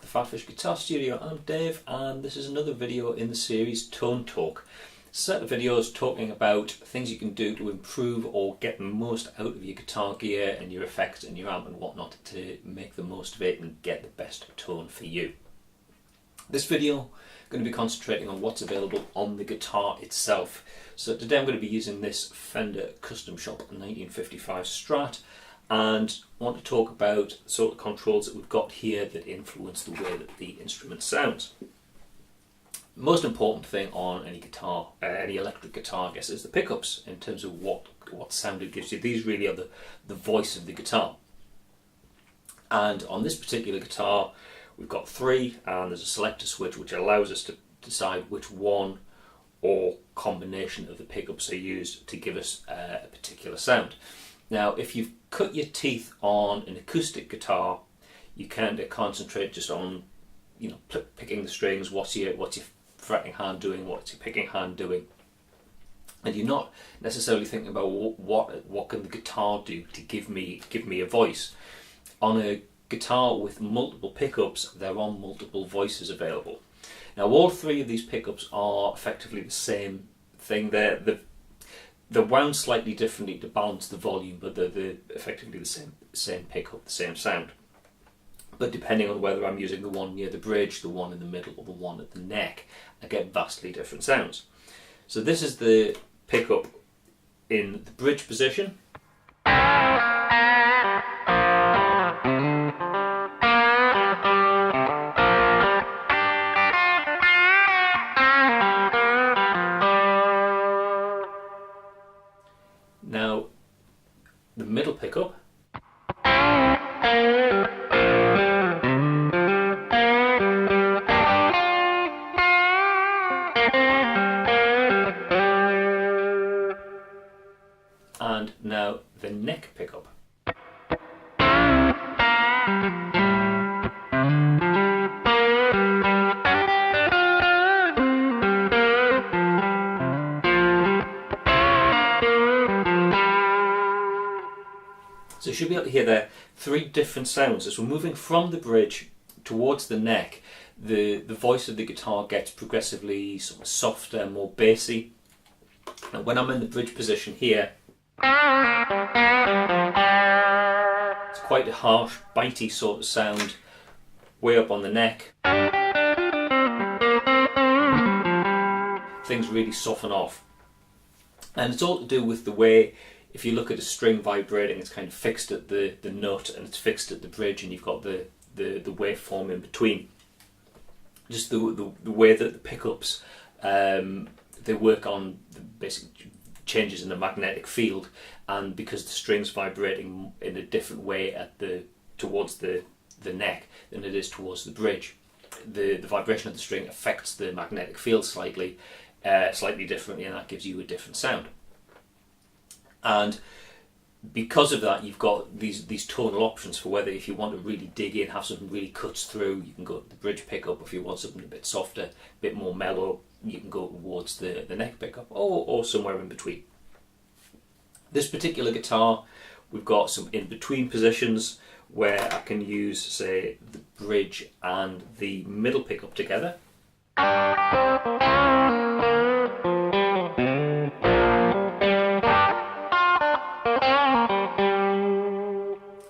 the PhatPhish Guitar Studio. I'm Dave, and this is another video in the series Tone Talk. Set of videos talking about things you can do to improve or get the most out of your guitar gear and your effects and your amp and whatnot to make the most of it and get the best tone for you. This video I'm going to be concentrating on what's available on the guitar itself. So today I'm going to be using this Fender Custom Shop 1955 Strat, and I want to talk about the sort of controls that we've got here that influence the way that the instrument sounds. Most important thing on any guitar, any electric guitar, I guess, is the pickups in terms of what sound it gives you. These really are the voice of the guitar. And on this particular guitar, we've got three, and there's a selector switch which allows us to decide which one or combination of the pickups are used to give us a particular sound. Now, if you've cut your teeth on an acoustic guitar, you kind of concentrate just on, picking the strings. What's your fretting hand doing? What's your picking hand doing? And you're not necessarily thinking about what can the guitar do to give me a voice. On a guitar with multiple pickups, there are multiple voices available. Now, all three of these pickups are effectively the same thing. They're wound slightly differently to balance the volume, but they're effectively the same pickup, the same sound. But depending on whether I'm using the one near the bridge, the one in the middle, or the one at the neck, I get vastly different sounds. So this is the pickup in the bridge position. Now, the middle pickup. And now the neck pickup. So you should be able to hear there three different sounds. As we're moving from the bridge towards the neck, the voice of the guitar gets progressively sort of softer, more bassy. And when I'm in the bridge position here, it's quite a harsh, bitey sort of sound way up on the neck. Things really soften off. And it's all to do with the way, if you look at a string vibrating, it's kind of fixed at the nut and it's fixed at the bridge, and you've got the waveform in between. Just the way that the pickups, they work on the basic changes in the magnetic field, and because the string's vibrating in a different way towards the neck than it is towards the bridge, the vibration of the string affects the magnetic field slightly differently, and that gives you a different sound. And because of that, you've got these tonal options for whether, if you want to really dig in, have something really cuts through, you can go to the bridge pickup. If you want something a bit softer, a bit more mellow, you can go towards the neck pickup, or somewhere in between. This particular guitar, we've got some in-between positions where I can use, say, the bridge and the middle pickup together.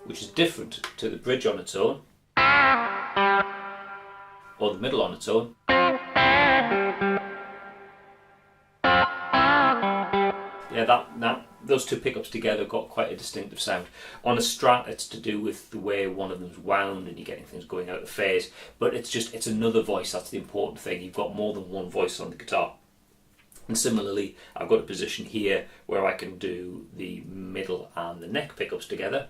Which is different to the bridge on its own, or the middle on its own. Yeah, those two pickups together got quite a distinctive sound. On a Strat, it's to do with the way one of them's wound and you're getting things going out of phase, but it's another voice. That's the important thing. You've got more than one voice on the guitar. And similarly, I've got a position here where I can do the middle and the neck pickups together.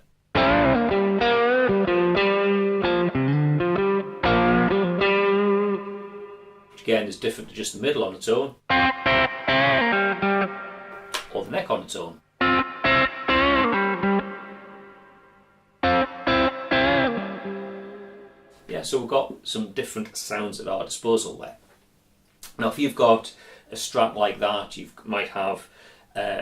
Which again is different to just the middle on its own, or the neck on its own. Yeah, so we've got some different sounds at our disposal there. Now, if you've got a Strat like that, you might have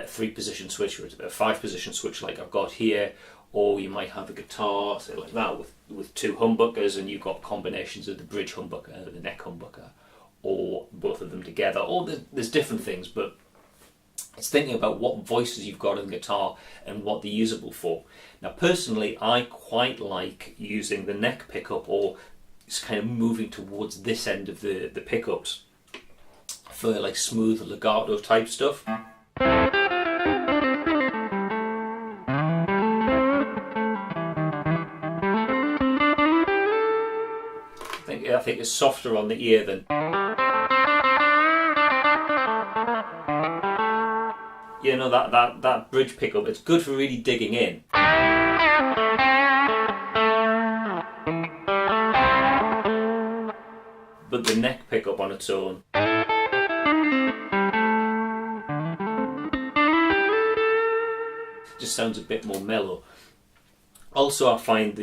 3 position switch or a 5 position switch like I've got here, or you might have a guitar, say like that, with 2 humbuckers, and you've got combinations of the bridge humbucker, the neck humbucker, or both of them together, or there's different things, but it's thinking about what voices you've got in the guitar and what they're usable for. Now personally, I quite like using the neck pickup, or it's kind of moving towards this end of the pickups for like smooth legato type stuff. I think it's softer on the ear than, you know, that bridge pickup. It's good for really digging in. But the neck pickup on its own just sounds a bit more mellow. Also, I find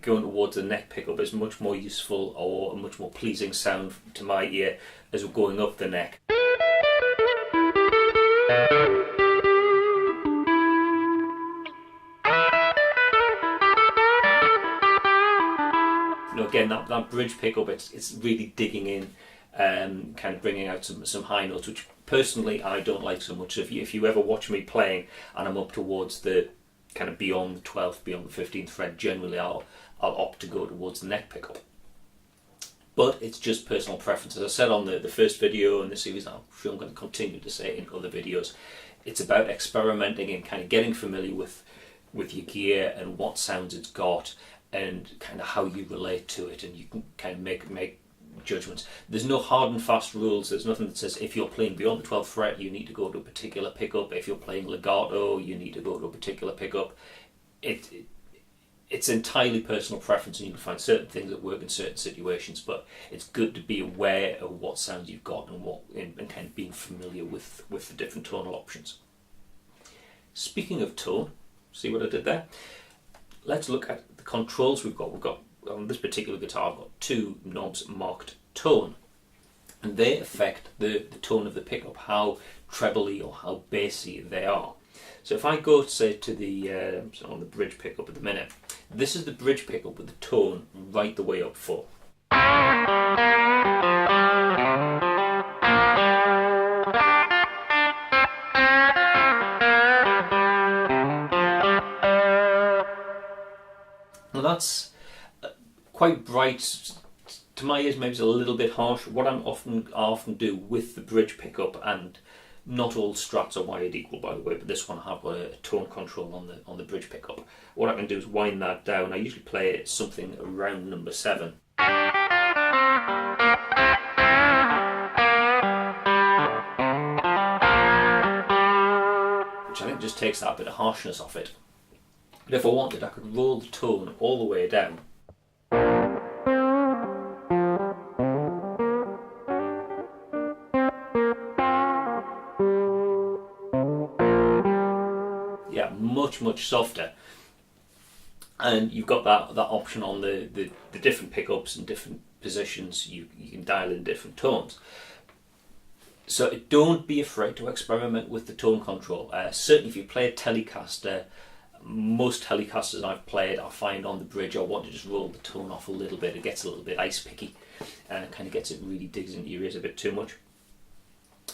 going towards the neck pickup is much more useful, or a much more pleasing sound to my ear as we're going up the neck. You know, again, that bridge pickup, it's really digging in, kind of bringing out some high notes, which personally I don't like so much. If you ever watch me playing and I'm up towards the kind of beyond the 12th, beyond the 15th fret, generally I'll opt to go towards the neck pickup. But it's just personal preference. As I said on the first video in the series, I'm sure I'm going to continue to say in other videos, it's about experimenting and kind of getting familiar with your gear and what sounds it's got and kind of how you relate to it, and you can kind of make judgments. There's no hard and fast rules. There's nothing that says if you're playing beyond the 12th fret you need to go to a particular pickup. If you're playing legato you need to go to a particular pickup. It's entirely personal preference, and you can find certain things that work in certain situations, but it's good to be aware of what sounds you've got and kind of being familiar with the different tonal options. Speaking of tone, see what I did there? Let's look at the controls we've got. We've got, on this particular guitar, I've got 2 knobs marked tone, and they affect the tone of the pickup, how trebly or how bassy they are. So if I go, say, to the so on the bridge pickup at the minute, this is the bridge pickup with the tone right the way up full. Now that's quite bright. To my ears, maybe it's a little bit harsh. What I often do with the bridge pickup, and not all Strats are wired equal, by the way, but this one I have got a tone control on the bridge pickup. What I can do is wind that down. I usually play something around number 7. Which I think just takes that bit of harshness off it. But if I wanted, I could roll the tone all the way down. Yeah, much softer. And you've got that option on the different pickups and different positions. You can dial in different tones. So don't be afraid to experiment with the tone control. Certainly if you play a Telecaster, most Telecasters I've played, I find on the bridge I want to just roll the tone off a little bit. It gets a little bit ice picky and kind of gets it really digs into your ears a bit too much.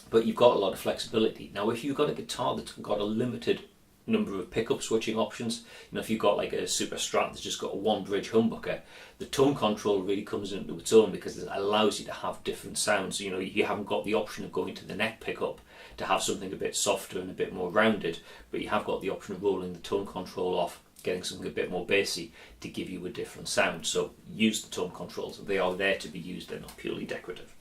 But you've got a lot of flexibility. Now if you've got a guitar that's got a limited number of pickup switching options, you know, if you've got like a Super Strat that's just got a 1 bridge humbucker, the tone control really comes into its own because it allows you to have different sounds. So, you know, you haven't got the option of going to the neck pickup to have something a bit softer and a bit more rounded, but you have got the option of rolling the tone control off, getting something a bit more bassy to give you a different sound. So use the tone controls. They are there to be used, they're not purely decorative.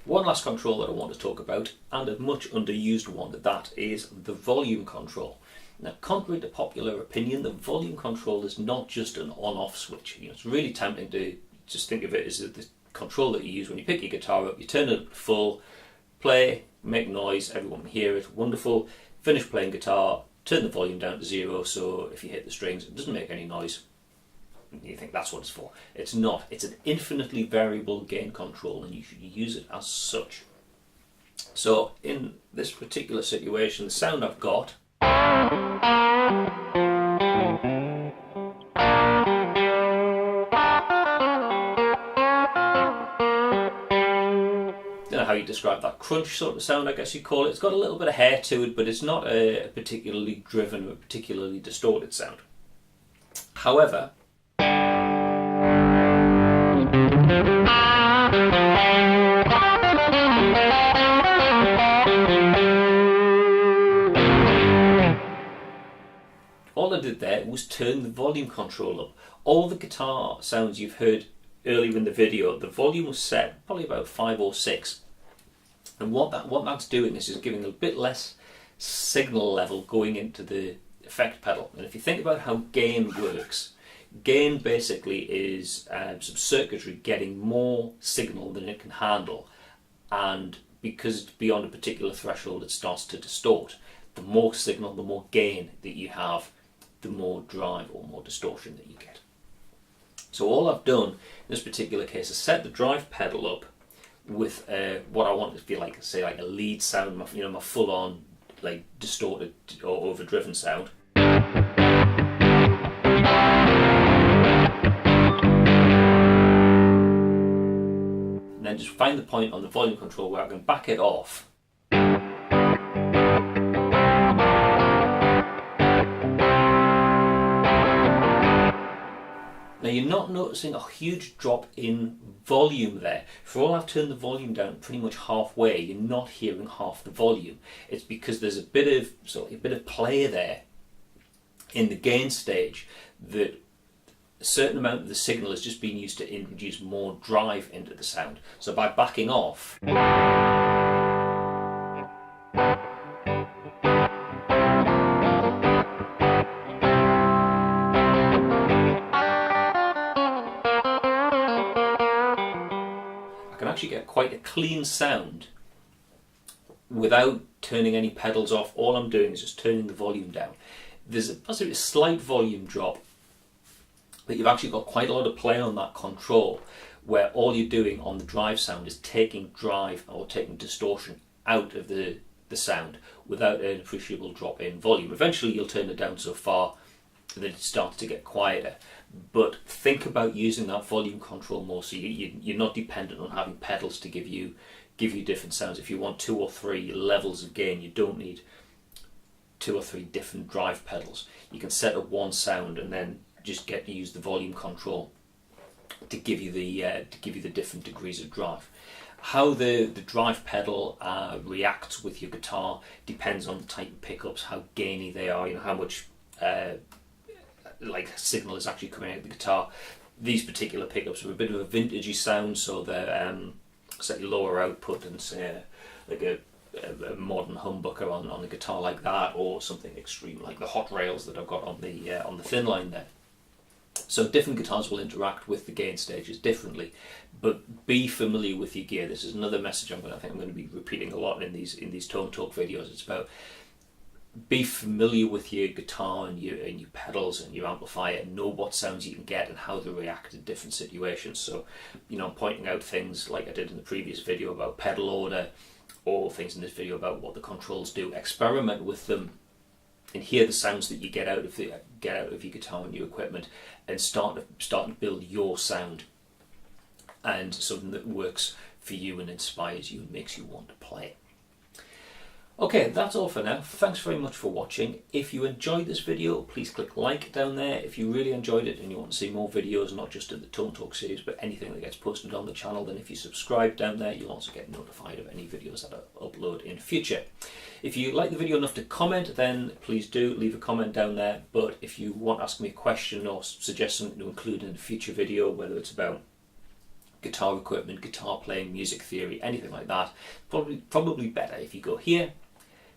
One last control that I want to talk about, and a much underused one at that, is the volume control. Now, contrary to popular opinion, the volume control is not just an on-off switch. You know, it's really tempting to just think of it as the control that you use when you pick your guitar up, you turn it up to full, play, make noise, everyone can hear it, wonderful, finish playing guitar, turn the volume down to 0, so if you hit the strings it doesn't make any noise. You think that's what it's for. It's not. It's an infinitely variable gain control, and you should use it as such. So in this particular situation, the sound I've got don't know how you describe that, crunch sort of sound, I guess you call it. It's got a little bit of hair to it, but it's not a particularly driven or particularly distorted sound. However, all I did there was turn the volume control up. All the guitar sounds you've heard earlier in the video, the volume was set probably about 5 or 6. And what that's doing is just giving a bit less signal level going into the effect pedal. And if you think about how gain works, gain basically is some circuitry getting more signal than it can handle, and because it's beyond a particular threshold it starts to distort. The more signal, the more gain that you have, the more drive or more distortion that you get. So all I've done in this particular case is set the drive pedal up with what I want it to be like, say like a lead sound, my full-on like distorted or overdriven sound. And then just find the point on the volume control where I can back it off. Now you're not noticing a huge drop in volume there. For all I've turned the volume down pretty much halfway, you're not hearing half the volume. It's because there's a bit of play there in the gain stage, that a certain amount of the signal is just being used to introduce more drive into the sound. So by backing off, can actually get quite a clean sound without turning any pedals off. All I'm doing is just turning the volume down. There's a slight volume drop, but you've actually got quite a lot of play on that control, where all you're doing on the drive sound is taking drive or taking distortion out of the sound without an appreciable drop in volume. Eventually you'll turn it down so far that it starts to get quieter, but think about using that volume control more so you're not dependent on having pedals to give you different sounds. If you want 2 or 3 levels of gain, you don't need 2 or 3 different drive pedals. You can set up one sound and then just get to use the volume control to give you the different degrees of drive. How the drive pedal reacts with your guitar depends on the type of pickups, how gainy they are, how much like signal is actually coming out of the guitar. These particular pickups are a bit of a vintagey sound, so they're slightly lower output than say like a modern humbucker on a guitar like that, or something extreme like the hot rails that I've got on the thin line there. So different guitars will interact with the gain stages differently, but be familiar with your gear. This is another message I think I'm going to be repeating a lot in these Tone Talk videos. It's about be familiar with your guitar and your pedals and your amplifier, and know what sounds you can get and how they react in different situations. So, I'm pointing out things like I did in the previous video about pedal order, or things in this video about what the controls do. Experiment with them and hear the sounds that you get out of your guitar and your equipment, and start to build your sound and something that works for you and inspires you and makes you want to play. Okay, that's all for now. Thanks very much for watching. If you enjoyed this video, please click like down there. If you really enjoyed it and you want to see more videos, not just of the Tone Talk series, but anything that gets posted on the channel, then if you subscribe down there, you'll also get notified of any videos that I upload in future. If you like the video enough to comment, then please do leave a comment down there. But if you want to ask me a question or suggest something to include in a future video, whether it's about guitar equipment, guitar playing, music theory, anything like that, probably better if you go here,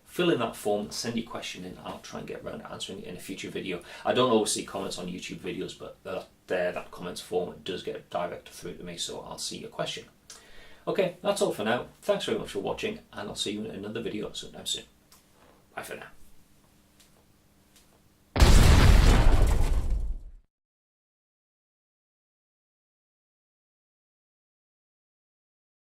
fill in that form, send your question in. I'll try and get around to answering it in a future video. I don't always see comments on YouTube videos, but that comments form does get directed through to me, so I'll see your question. Okay, that's all for now. Thanks very much for watching, and I'll see you in another video sometime soon. Bye for now.